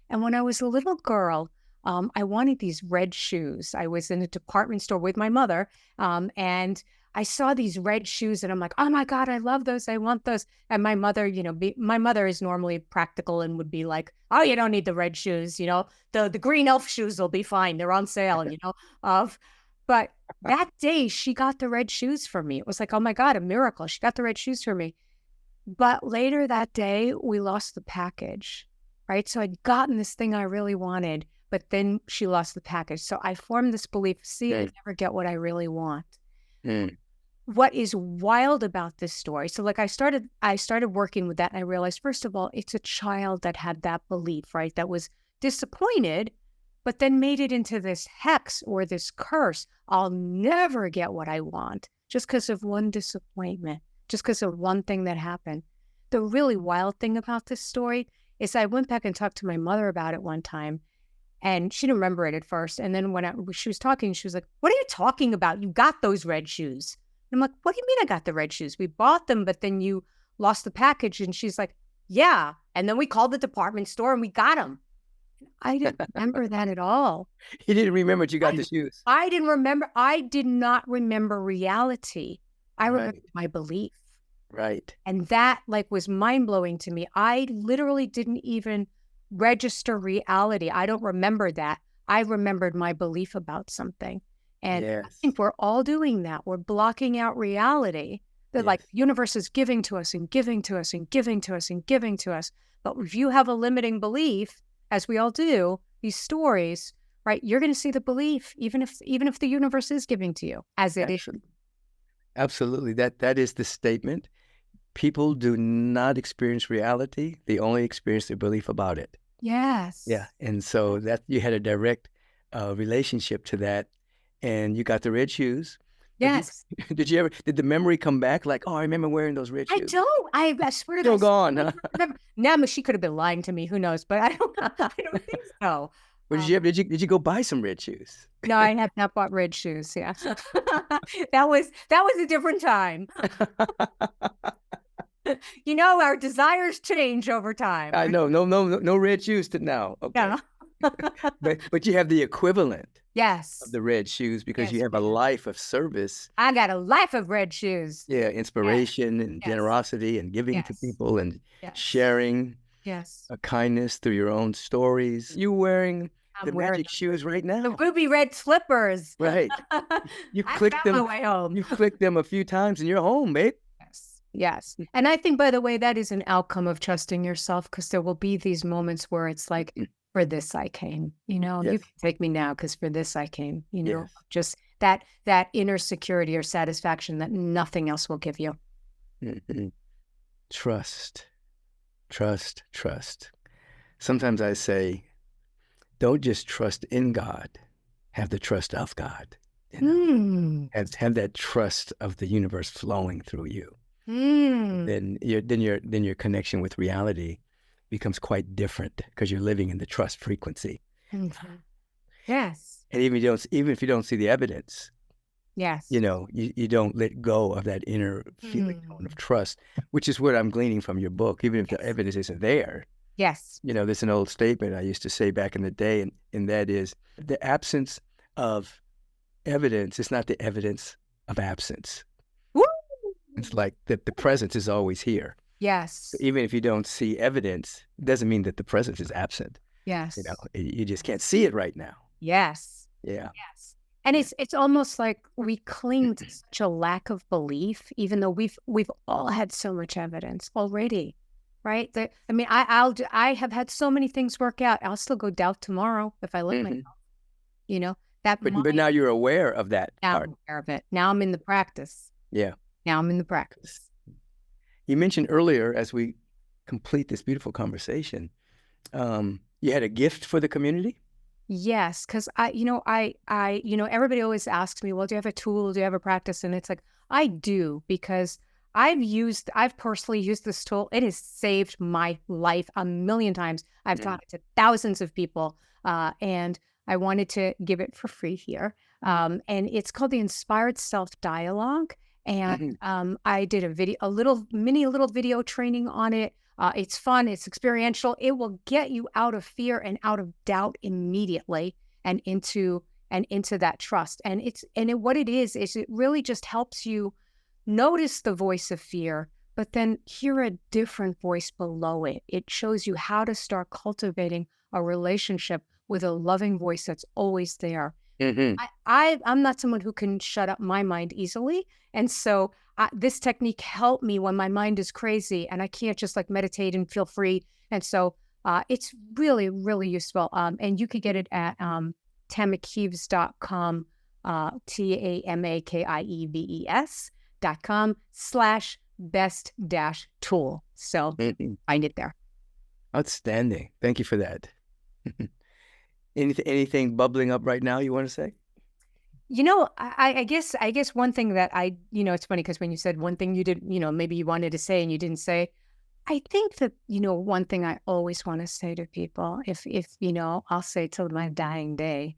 And when I was a little girl, I wanted these red shoes. I was in a department store with my mother, and I saw these red shoes, and I'm like, oh my God, I love those. I want those. And my mother, my mother is normally practical and would be like, oh, you don't need the red shoes. The green elf shoes will be fine. They're on sale, But that day she got the red shoes for me. It was like, oh my God, a miracle. She got the red shoes for me. But later that day, we lost the package, right? So I'd gotten this thing I really wanted, but then she lost the package. So I formed this belief, see, I never get what I really want. What is wild about this story? So like I started working with that, and I realized, first of all, it's a child that had that belief, right? That was disappointed, but then made it into this hex or this curse. I'll never get what I want just because of one disappointment, just because of one thing that happened. The really wild thing about this story is I went back and talked to my mother about it one time, and she didn't remember it at first. And then when she was talking, she was like, what are you talking about? You got those red shoes. And I'm like, what do you mean I got the red shoes? We bought them, but then you lost the package. And she's like, yeah. And then we called the department store and we got them. I didn't remember that at all. You didn't remember you got the shoes. I didn't remember. I did not remember reality. I remember my belief. Right. And that was mind-blowing to me. I literally didn't even register reality. I don't remember that. I remembered my belief about something. And I think we're all doing that. We're blocking out reality. That the universe is giving to us and giving to us and giving to us and giving to us. But if you have a limiting belief, as we all do, these stories, right, you're going to see the belief, even if the universe is giving to you, as it is. Absolutely. That is the statement. People do not experience reality. They only experience their belief about it. Yes. Yeah. And so that you had a direct relationship to that. And you got the red shoes. Yes. Did the memory come back? Like, oh, I remember wearing those red shoes. I don't. I swear to God. Still gone, huh? Now, she could have been lying to me. Who knows? But I don't think so. But did you go buy some red shoes? No, I have not bought red shoes. Yeah. That was a different time. Our desires change over time. I know. No red shoes to now. Okay. Yeah. but you have the equivalent. Yes. Of the red shoes because you have a life of service. I got a life of red shoes. Yeah, inspiration and generosity and giving to people and sharing a kindness through your own stories. You're wearing the magic shoes right now. The ruby red slippers. Right. You clicked them. My way home. You clicked them a few times and you're home, babe. Yes. And I think, by the way, that is an outcome of trusting yourself, because there will be these moments where it's like, for this I came, you can take me now because for this I came, just that inner security or satisfaction that nothing else will give you. Mm-hmm. Trust. Sometimes I say, don't just trust in God, have the trust of God. Have that trust of the universe flowing through you. Then your connection with reality becomes quite different because you're living in the trust frequency. Yes. And even if you don't see the evidence, yes, you don't let go of that inner feeling of trust, which is what I'm gleaning from your book, even if the evidence isn't there. Yes. There's an old statement I used to say back in the day, and that is the absence of evidence is not the evidence of absence. Woo! It's like the presence is always here. Yes. So even if you don't see evidence, it doesn't mean that the presence is absent. Yes. You just can't see it right now. Yes. Yeah. Yes. And it's almost like we cling to such a lack of belief, even though we've all had so much evidence already, right? I have had so many things work out. I'll still go doubt tomorrow if I let myself. But now you're aware of that. Now I'm aware of it. Now I'm in the practice. Yeah. Now I'm in the practice. You mentioned earlier, as we complete this beautiful conversation, you had a gift for the community? Yes, because everybody always asks me, well, do you have a tool? Do you have a practice? And it's like, I do, because I've personally used this tool. It has saved my life a million times. I've taught it to thousands of people, and I wanted to give it for free here. And it's called the Inspired Self Dialogue. And I did a little video training on it. It's fun. It's experiential. It will get you out of fear and out of doubt immediately and into that trust. And what it is it really just helps you notice the voice of fear, but then hear a different voice below it. It shows you how to start cultivating a relationship with a loving voice that's always there. Mm-hmm. I'm not someone who can shut up my mind easily. And so this technique helped me when my mind is crazy and I can't just like meditate and feel free. And so it's really, really useful. And you can get it at tamakieves.com, TAMAKIEVES.com/best-tool. So find it there. Outstanding. Thank you for that. Anything bubbling up right now you want to say? I guess one thing that it's funny because when you said one thing you did, maybe you wanted to say and you didn't say, I think that, one thing I always want to say to people, if I'll say till my dying day,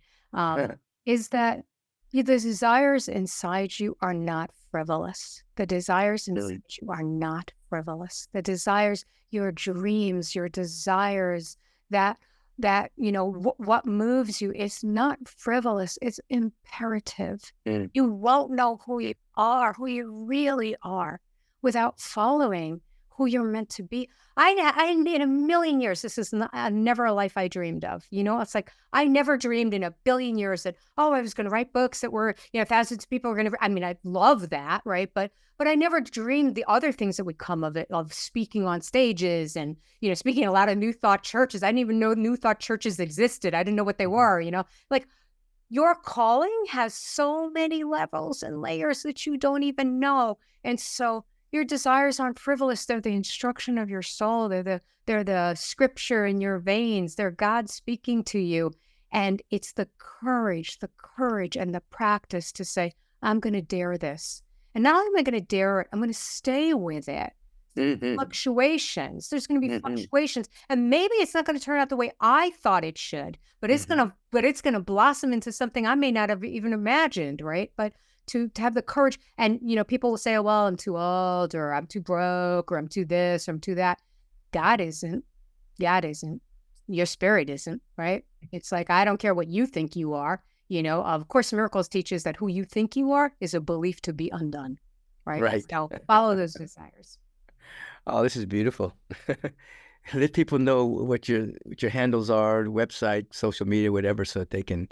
is that the desires inside you are not frivolous. The desires inside you are not frivolous. The desires, your dreams, your desires, that what moves you is not frivolous. It's imperative. You won't know who you really are, without following who you're meant to be. I in a million years, this is never a life I dreamed of. It's like I never dreamed in a billion years that, I was going to write books that were, thousands of people were going to. I mean, I love that, right? But I never dreamed the other things that would come of it, of speaking on stages and, speaking at a lot of New Thought churches. I didn't even know New Thought churches existed. I didn't know what they were, like your calling has so many levels and layers that you don't even know. And so your desires aren't frivolous. They're the instruction of your soul. They're the scripture in your veins. They're God speaking to you. And it's the courage and the practice to say, I'm going to dare this. And not only am I going to dare it, I'm going to stay with it. Fluctuations. There's going to be fluctuations. And maybe it's not going to turn out the way I thought it should, but it's going to blossom into something I may not have even imagined, right? But to have the courage, and people will say, oh, well, I'm too old, or I'm too broke, or I'm too this, or I'm too that. God isn't. Your spirit isn't, right? It's like, I don't care what you think you are. Of Course in Miracles teaches that who you think you are is a belief to be undone, right? Right. So follow those desires. Oh, this is beautiful. Let people know what your handles are, website, social media, whatever, so that they can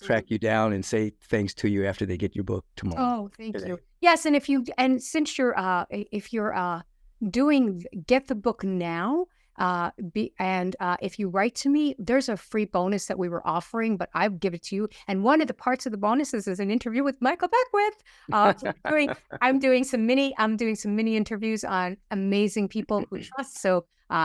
track you down and say things to you after they get your book tomorrow. Oh, thank you. Yes, and since you're get the book now, if you write to me, there's a free bonus that we were offering, but I'll give it to you. And one of the parts of the bonuses is an interview with Michael Beckwith. I'm doing some mini interviews on amazing people who trust. So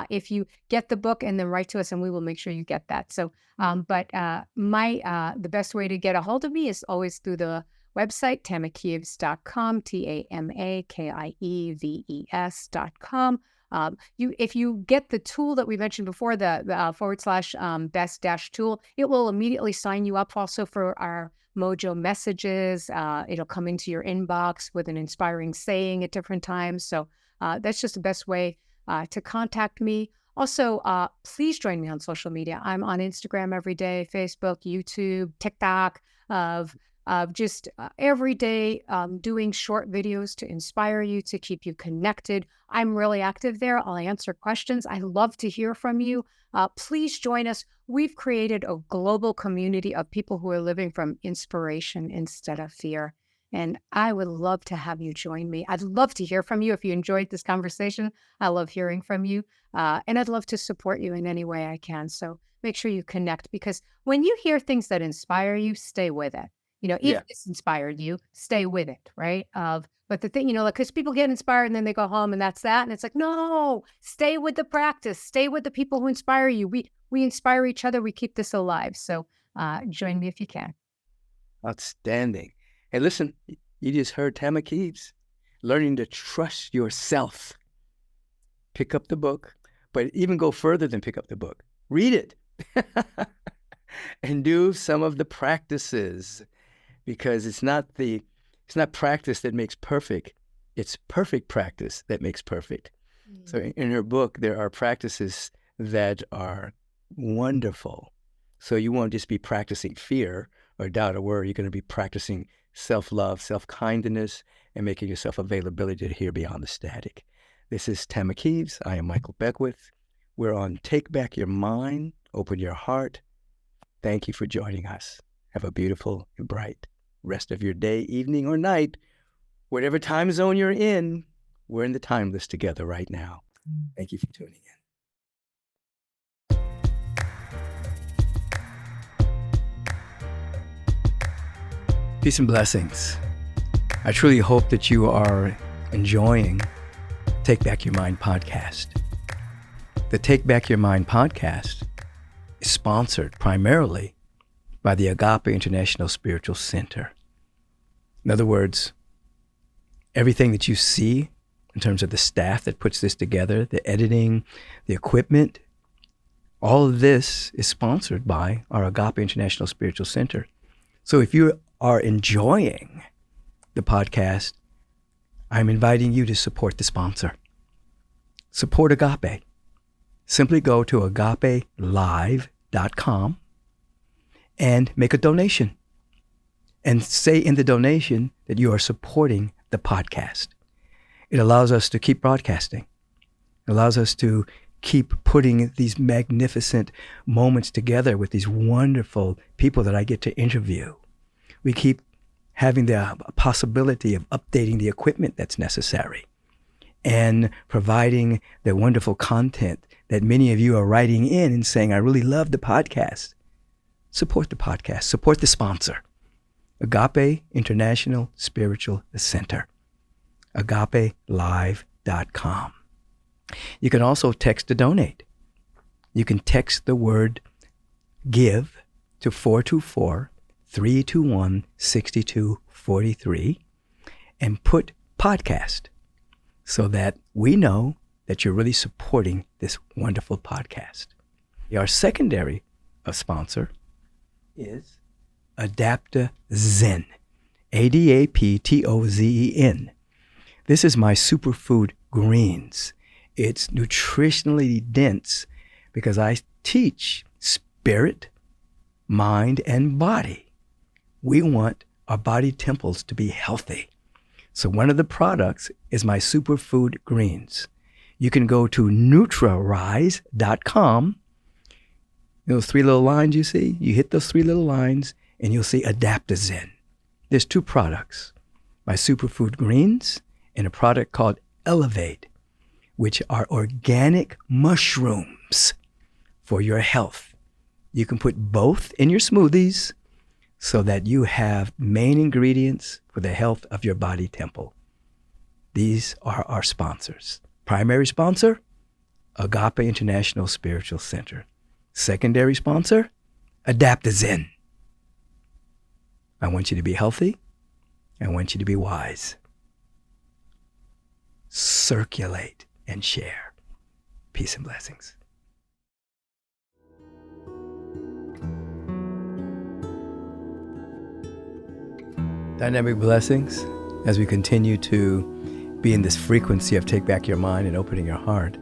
if you get the book and then write to us, and we will make sure you get that. So, the best way to get a hold of me is always through the website, tamakieves.com, TAMAKIEVES.com. If you get the tool that we mentioned before, the / best-tool, it will immediately sign you up also for our Mojo messages. It'll come into your inbox with an inspiring saying at different times. So that's just the best way to contact me. Also, please join me on social media. I'm on Instagram every day, Facebook, YouTube, TikTok, just every day doing short videos to inspire you, to keep you connected. I'm really active there. I'll answer questions. I love to hear from you. Please join us. We've created a global community of people who are living from inspiration instead of fear. And I would love to have you join me. I'd love to hear from you if you enjoyed this conversation. I love hearing from you. And I'd love to support you in any way I can. So make sure you connect, because when you hear things that inspire you, stay with it. If this inspired you, stay with it, right? But the thing, because people get inspired and then they go home and that's that. And it's like, no, stay with the practice. Stay with the people who inspire you. We inspire each other. We keep this alive. So join me if you can. Outstanding. Hey, listen, you just heard Tama Kieves. learning to trust yourself. Pick up the book, but even go further than pick up the book. Read it and do some of the practices, because it's not practice that makes perfect. It's perfect practice that makes perfect. So in her book, there are practices that are wonderful. So you won't just be practicing fear or doubt or worry. You're going to be practicing self-love, self-kindness, and making yourself availability to hear beyond the static. This is Tama Kieves. I am Michael Beckwith. We're on Take Back Your Mind, Open Your Heart. Thank you for joining us. Have a beautiful and bright rest of your day, evening, or night. Whatever time zone you're in, we're in the timeless together right now. Thank you for tuning in. Peace and blessings. I truly hope that you are enjoying Take Back Your Mind podcast. The Take Back Your Mind podcast is sponsored primarily by the Agape International Spiritual Center. In other words, everything that you see in terms of the staff that puts this together, the editing, the equipment, all of this is sponsored by our Agape International Spiritual Center. So if you are enjoying the podcast, I'm inviting you to support the sponsor. Support Agape. Simply go to agapelive.com and make a donation. And say in the donation that you are supporting the podcast. It allows us to keep broadcasting. It allows us to keep putting these magnificent moments together with these wonderful people that I get to interview. We keep having the possibility of updating the equipment that's necessary and providing the wonderful content that many of you are writing in and saying, I really love the podcast. Support the podcast. Support the sponsor. Agape International Spiritual Center. agapelive.com. You can also text to donate. You can text the word give to 424-321-6243 and put podcast so that we know that you're really supporting this wonderful podcast. Our secondary sponsor is Adaptozen, Adaptozen. This is my superfood greens. It's nutritionally dense because I teach spirit, mind, and body. We want our body temples to be healthy. So one of the products is my superfood greens. You can go to NutraRise.com. Those three little lines you see, you hit those three little lines and you'll see Adaptozen. There's two products, my superfood greens and a product called Elevate, which are organic mushrooms for your health. You can put both in your smoothies so that you have main ingredients for the health of your body temple. These are our sponsors. Primary sponsor, Agape International Spiritual Center. Secondary sponsor, Adaptozen. I want you to be healthy. I want you to be wise. Circulate and share. Peace and blessings. Dynamic blessings as we continue to be in this frequency of Take Back Your Mind and opening your heart.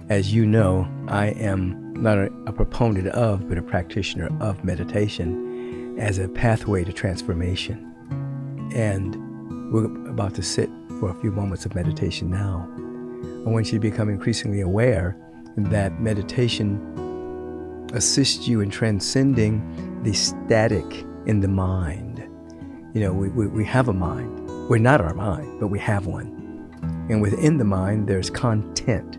As you know, I am not a proponent of, but a practitioner of meditation as a pathway to transformation. And we're about to sit for a few moments of meditation now. I want you to become increasingly aware that meditation assists you in transcending the static in the mind. You know, we have a mind. We're not our mind, but we have one. And within the mind, there's content.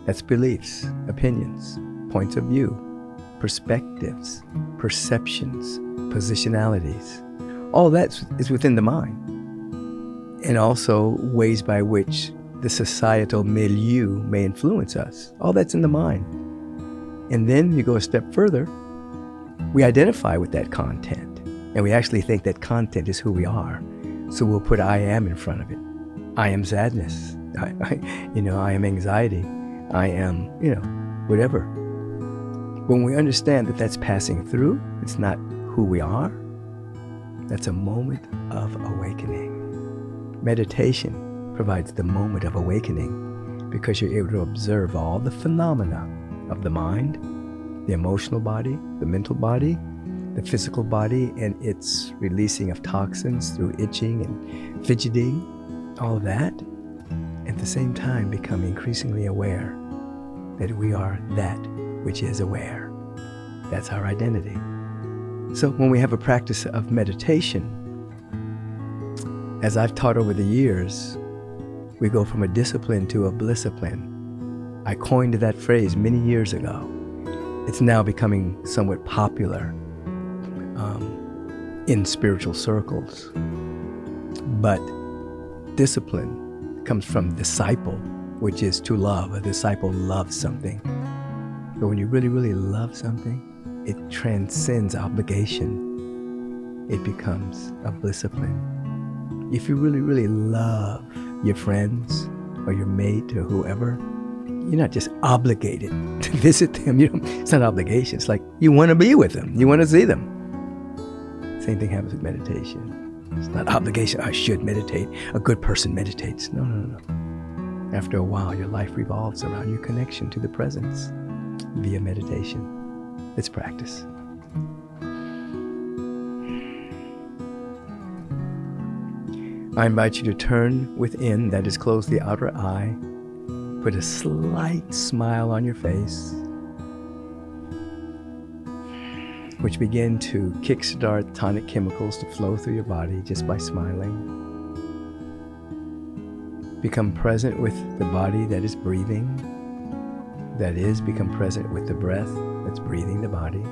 That's beliefs, opinions, points of view, perspectives, perceptions, positionalities. All that is within the mind. And also ways by which the societal milieu may influence us. All that's in the mind. And then you go a step further, we identify with that content. And we actually think that content is who we are. So we'll put I am in front of it. I am sadness. I am anxiety. I am, whatever. When we understand that that's passing through, it's not who we are, that's a moment of awakening. Meditation provides the moment of awakening because you're able to observe all the phenomena of the mind, the emotional body, the mental body, the physical body, and its releasing of toxins through itching and fidgeting, all of that. At the same time, become increasingly aware that we are that which is aware. That's our identity. So when we have a practice of meditation, as I've taught over the years, we go from a discipline to a blisscipline. I coined that phrase many years ago. It's now becoming somewhat popular in spiritual circles. But discipline comes from disciple, which is to love. A disciple loves something. But when you really, really love something, it transcends obligation. It becomes a blisscipline. If you really, really love your friends or your mate or whoever, you're not just obligated to visit them. It's not obligation. It's like you want to be with them. You want to see them. Same thing happens with meditation. It's not obligation. I should meditate. A good person meditates. No. After a while, your life revolves around your connection to the presence via meditation. It's practice. I invite you to turn within, that is, close the outer eye, put a slight smile on your face, which begin to kickstart tonic chemicals to flow through your body just by smiling. Become present with the body that is breathing. That is, become present with the breath that's breathing the body.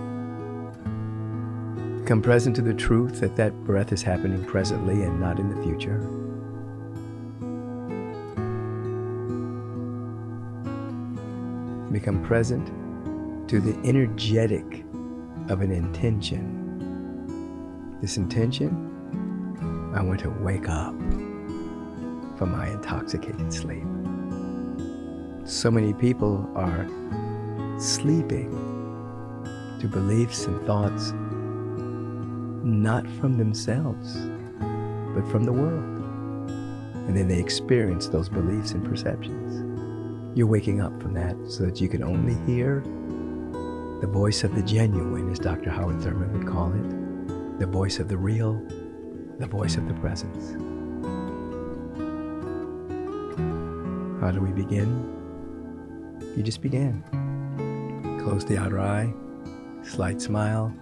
Become present to the truth that that breath is happening presently and not in the future. Become present to the energetic of an intention. This intention, I want to wake up from my intoxicated sleep. So many people are sleeping to beliefs and thoughts not from themselves, but from the world. And then they experience those beliefs and perceptions. You're waking up from that so that you can only hear the voice of the genuine, as Dr. Howard Thurman would call it, the voice of the real, the voice of the presence. How do we begin? You just begin. Close the outer eye, slight smile,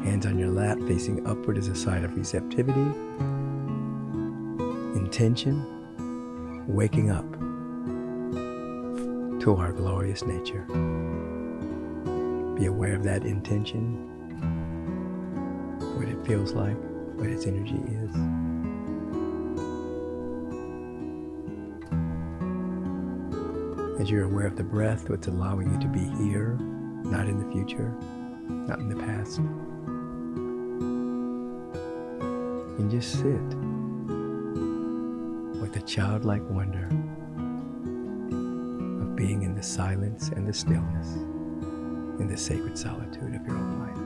hands on your lap facing upward as a sign of receptivity. Intention, waking up to our glorious nature. Be aware of that intention, what it feels like, what its energy is. As you're aware of the breath, what's allowing you to be here, not in the future, not in the past. And just sit with a childlike wonder of being in the silence and the stillness, in the sacred solitude of your own life.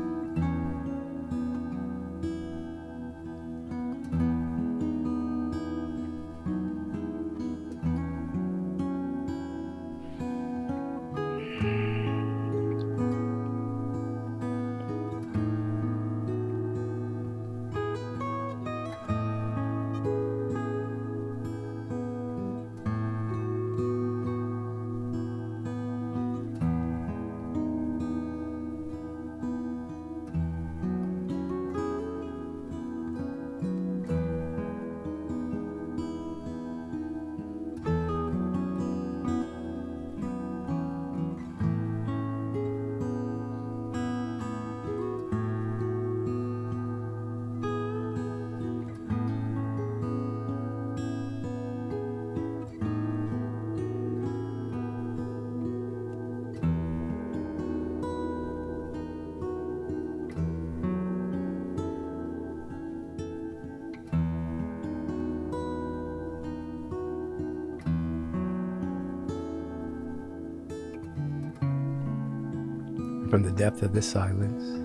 From the depth of this silence,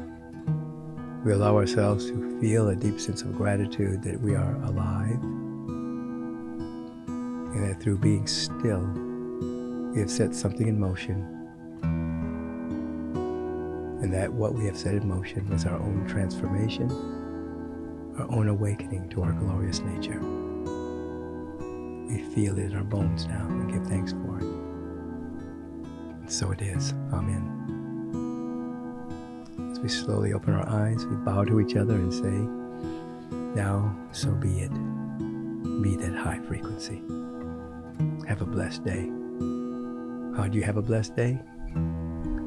we allow ourselves to feel a deep sense of gratitude that we are alive, and that through being still, we have set something in motion, and that what we have set in motion is our own transformation, our own awakening to our glorious nature. We feel it in our bones now and give thanks for it. And so it is. Amen. As we slowly open our eyes, we bow to each other and say, now so be it. Be that high frequency. Have a blessed day. How do you have a blessed day?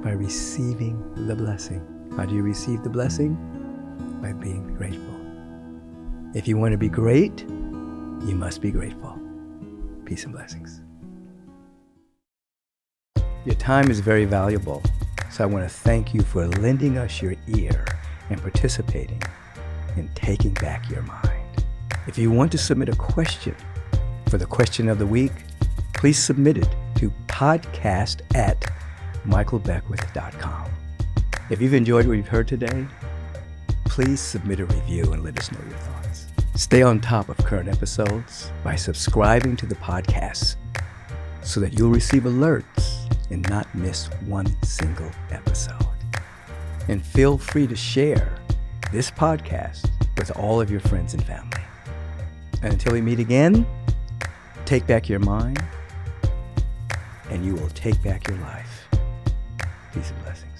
By receiving the blessing. How do you receive the blessing? By being grateful. If you want to be great, you must be grateful. Peace and blessings. Your time is very valuable, so I want to thank you for lending us your ear and participating in taking back your mind. If you want to submit a question for the question of the week, please submit it to podcast@michaelbeckwith.com. If you've enjoyed what you've heard today, please submit a review and let us know your thoughts. Stay on top of current episodes by subscribing to the podcast so that you'll receive alerts and not miss one single episode. And feel free to share this podcast with all of your friends and family. And until we meet again, take back your mind, and you will take back your life. Peace and blessings.